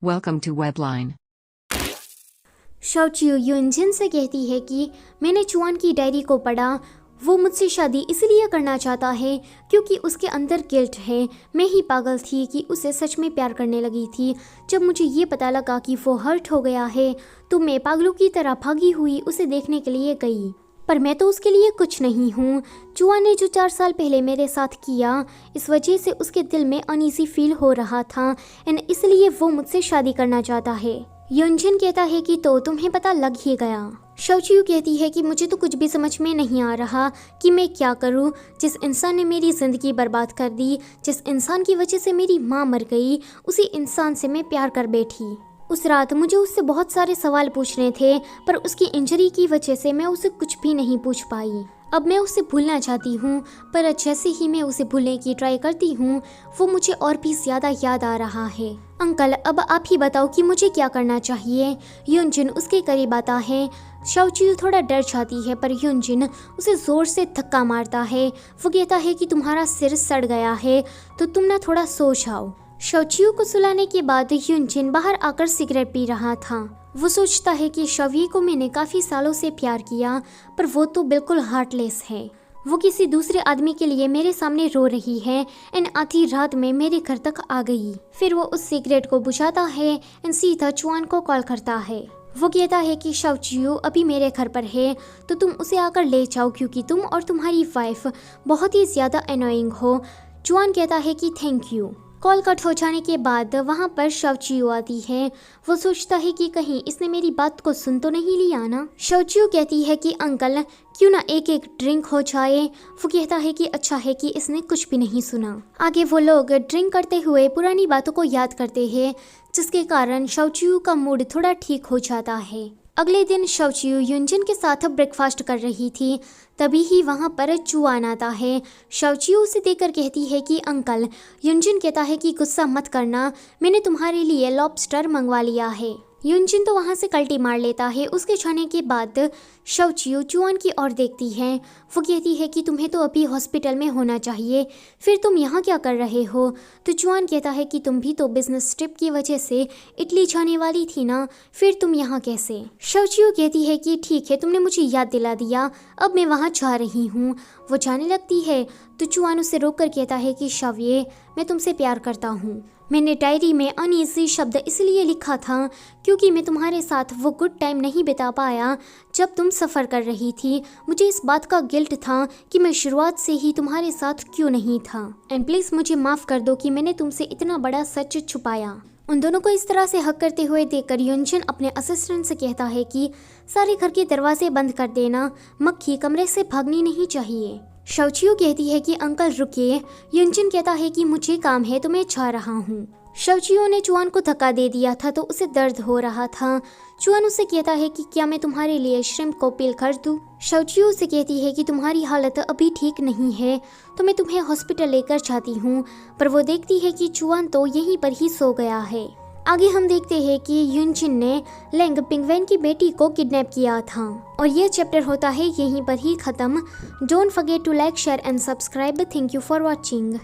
Welcome to Webline. शाओचियो युनजिन से कहती है कि मैंने चुआन की डायरी को पढ़ा। वो मुझसे शादी इसलिए करना चाहता है क्योंकि उसके अंदर गिल्ट है। मैं ही पागल थी कि उसे सच में प्यार करने लगी थी। जब मुझे ये पता लगा कि वो हर्ट हो गया है तो मैं पागलों की तरह भागी हुई उसे देखने के लिए गई, पर मैं तो उसके लिए कुछ नहीं हूँ। चुआन ने जो 4 साल पहले मेरे साथ किया, इस वजह से उसके दिल में अनईजी फील हो रहा था एंड इसलिए वो मुझसे शादी करना चाहता है। युनजिन कहता है कि तो तुम्हें पता लग ही गया। शाओचियो कहती है कि मुझे तो कुछ भी समझ में नहीं आ रहा कि मैं क्या करूं। जिस इंसान ने मेरी ज़िंदगी बर्बाद कर दी, जिस इंसान की वजह से मेरी माँ मर गई, उसी इंसान से मैं प्यार कर बैठी। उस रात मुझे उससे बहुत सारे सवाल पूछने थे, पर उसकी इंजरी की वजह से मैं उसे कुछ भी नहीं पूछ पाई। अब मैं उसे भूलना चाहती हूँ, पर जैसे ही मैं उसे भूलने की ट्राई करती हूँ वो मुझे और भी ज़्यादा याद आ रहा है। अंकल, अब आप ही बताओ कि मुझे क्या करना चाहिए। युनजिन उसके करीब आता है। शाओचियो थोड़ा डर जाती है, पर युनजिन उसे ज़ोर से धक्का मारता है। वो कहता है कि तुम्हारा सिर सड़ गया है तो तुम ना थोड़ा सो जाओ। शाओचियो को सुलाने के बाद युनजिन बाहर आकर सिगरेट पी रहा था। वो सोचता है कि शवी को मैंने काफ़ी सालों से प्यार किया, पर वो तो बिल्कुल हार्टलेस है। वो किसी दूसरे आदमी के लिए मेरे सामने रो रही है एंड आधी रात में मेरे घर तक आ गई। फिर वो उस सिगरेट को बुझाता है एंड सीधा चुआन को कॉल करता है। वो कहता है कि शाओचियो अभी मेरे घर पर है तो तुम उसे आकर ले जाओ क्योंकि तुम और तुम्हारी वाइफ बहुत ही ज़्यादा एनोइंग हो। चुआन कहता है कि थैंक यू। कॉल कट हो जाने के बाद वहाँ पर शाओचियो आती है। वो सोचता है कि कहीं इसने मेरी बात को सुन तो नहीं लिया ना। शाओचियो कहती है कि अंकल क्यों ना एक ड्रिंक हो जाए। वो कहता है कि अच्छा है कि इसने कुछ भी नहीं सुना। आगे वो लोग ड्रिंक करते हुए पुरानी बातों को याद करते हैं, जिसके कारण शाओचियो का मूड थोड़ा ठीक हो जाता है। अगले दिन शाओचियो युनजिन के साथ ब्रेकफास्ट कर रही थी, तभी ही वहाँ पर चुआन आता है। शाओचियो उसे देखकर कहती है कि अंकल, युनजिन कहता है कि गुस्सा मत करना, मैंने तुम्हारे लिए लॉबस्टर मंगवा लिया है। युनजिन तो वहाँ से कल्टी मार लेता है। उसके जाने के बाद शाओचियो चुआन की ओर देखती है। वो कहती है कि तुम्हें तो अभी हॉस्पिटल में होना चाहिए, फिर तुम यहाँ क्या कर रहे हो। तो चुआन कहता है कि तुम भी तो बिजनेस ट्रिप की वजह से इटली जाने वाली थी ना, फिर तुम यहाँ कैसे। शाओचियो कहती है कि ठीक है, तुमने मुझे याद दिला दिया, अब मैं वहाँ जा रही हूँ। वो जाने लगती है तो चुआन उसे रोक कर कहता है कि शाविये, मैं तुमसे प्यार करता हूँ। मैंने डायरी में अनईजी शब्द इसलिए लिखा था क्योंकि मैं तुम्हारे साथ वो गुड टाइम नहीं बिता पाया जब तुम सफ़र कर रही थी। मुझे इस बात का गिल्ट था कि मैं शुरुआत से ही तुम्हारे साथ क्यों नहीं था, एंड प्लीज़ मुझे माफ़ कर दो कि मैंने तुमसे इतना बड़ा सच छुपाया। उन दोनों को इस तरह से हक करते हुए देखकर युनजिन अपने असिस्टेंट से कहता है कि सारे घर के दरवाजे बंद कर देना, मक्खी कमरे से भागनी नहीं चाहिए। शाओचियो कहती है कि अंकल रुकिए। युनजिन कहता है कि मुझे काम है तो मैं जा रहा हूँ। शाओचियो ने चुआन को धक्का दे दिया था तो उसे दर्द हो रहा था। चुआन उसे कहता है कि क्या मैं तुम्हारे लिए श्रिम्प को पील कर दूँ। शाओचियो से कहती है कि तुम्हारी हालत अभी ठीक नहीं है तो मैं तुम्हें हॉस्पिटल लेकर जाती हूँ, पर वो देखती है कि चुआन तो यहीं पर ही सो गया है। आगे हम देखते हैं कि युनजिन ने लेंग पिंगवेन की बेटी को किडनैप किया था और ये चैप्टर होता है यहीं पर ही ख़त्म। Don't forget to like, share and subscribe. Thank you for watching.